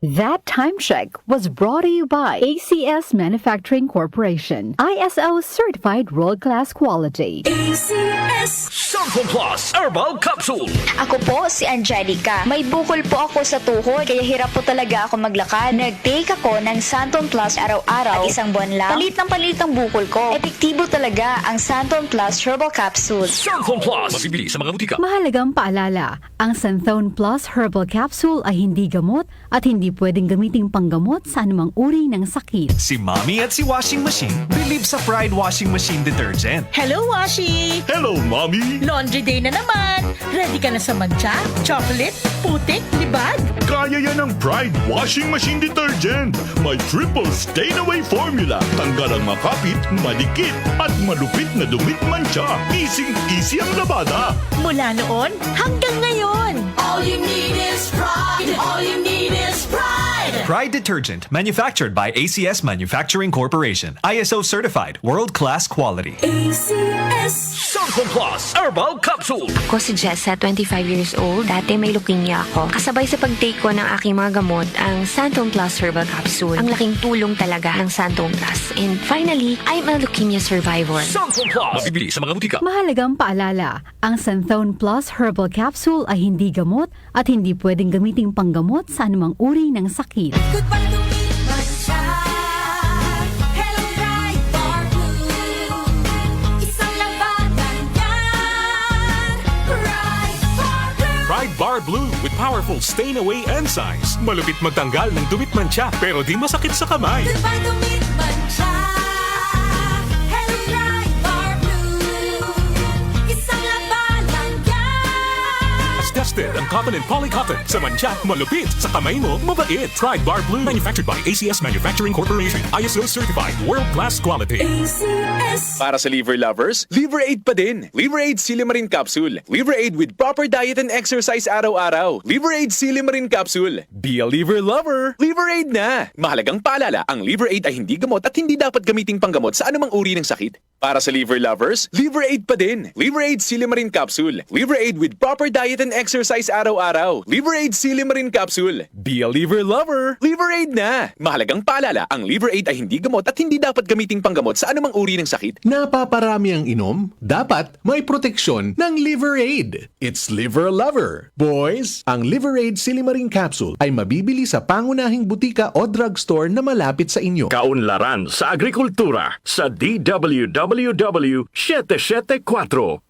That time check was brought to you by ACS Manufacturing Corporation, ISO certified world-class quality. ACS Santon Plus Herbal Capsule. Ako po si Angelica. May bukol po ako sa tuhod, kaya hirap po talaga ako maglakad. Nag-take ako ng Santon Plus araw-araw at isang buwan lang. Palit ang bukol ko. Epektibo talaga ang Santon Plus Herbal Capsule. Santon Plus. Mabibili sa mga butika. Mahalagang paalala, ang Santhone Plus Herbal Capsule ay hindi gamot at hindi pwedeng gamiting panggamot sa anumang uri ng sakit. Si Mommy at si Washing Machine believe sa Pride Washing Machine Detergent. Hello, Washi! Hello, Mommy. Laundry day na naman! Ready ka na sa mancha, chocolate, putik, libag? Kaya yan ng Pride Washing Machine Detergent. May triple stain-away formula. Tanggal ang makapit, malikit, at malupit na dumit mancha. Easy ang labada. Mula noon hanggang ngayon! All you need is pride. All you need is pride. Pride Detergent, manufactured by ACS Manufacturing Corporation. ISO certified, world-class quality. ACS. Santon Plus Herbal Capsule. Ako si Jessa, 25 years old. Dati may leukemia ako. Kasabay sa pag-take ko ng aking mga gamot, ang Santon Plus Herbal Capsule. Ang laking tulong talaga ng Santon Plus. And finally, I'm a leukemia survivor. Santon Plus. Mabibili sa mga butika. Mahalagang paalala, ang Santhone Plus Herbal Capsule ay hindi gamot at hindi pwedeng gamiting panggamot sa anumang uri ng sakit. Goodbye to me, mancha. Hello, bright bar blue. Isang labanan yan. Bright bar blue. Pride Bar Blue with powerful stain-away enzymes. Malupit magtanggal ng dumit mancha pero di masakit sa kamay. Goodbye to me, mancha. Hello, bright bar blue. Isang labanan yan. As tested ang cotton and polycotton. Sa mancha, malupit. Sa kamay mo, mabait. Pride Bar Blue. Manufactured by ACS Manufacturing Corporation. ISO certified. World-class quality. ACS. Para sa liver lovers, Liver Aid pa din. Liver Aid Silimarin Capsule. Liver Aid with proper diet and exercise araw-araw. Liver Aid Silimarin Capsule. Be a liver lover. Liver Aid na. Mahalagang paalala, ang Liver Aid ay hindi gamot at hindi dapat gamiting panggamot sa anumang uri ng sakit. Para sa liver lovers, Liver Aid pa din. Liver Aid Silimarin Capsule. Liver Aid with proper diet and exercise araw-araw. Liver Aid Silimarin Capsule. Be a liver lover. Liver Aid na. Mahalagang paalala, ang Liver Aid ay hindi gamot at hindi dapat gamiting panggamot sa anumang uri ng sakit. Napaparami ang inom? Dapat may proteksyon ng Liver Aid. It's Liver Lover. Boys, ang Liver Aid Silimarin Capsule ay mabibili sa pangunahing butika o drugstore na malapit sa inyo. Kaunlaran sa agrikultura sa DWWW 774.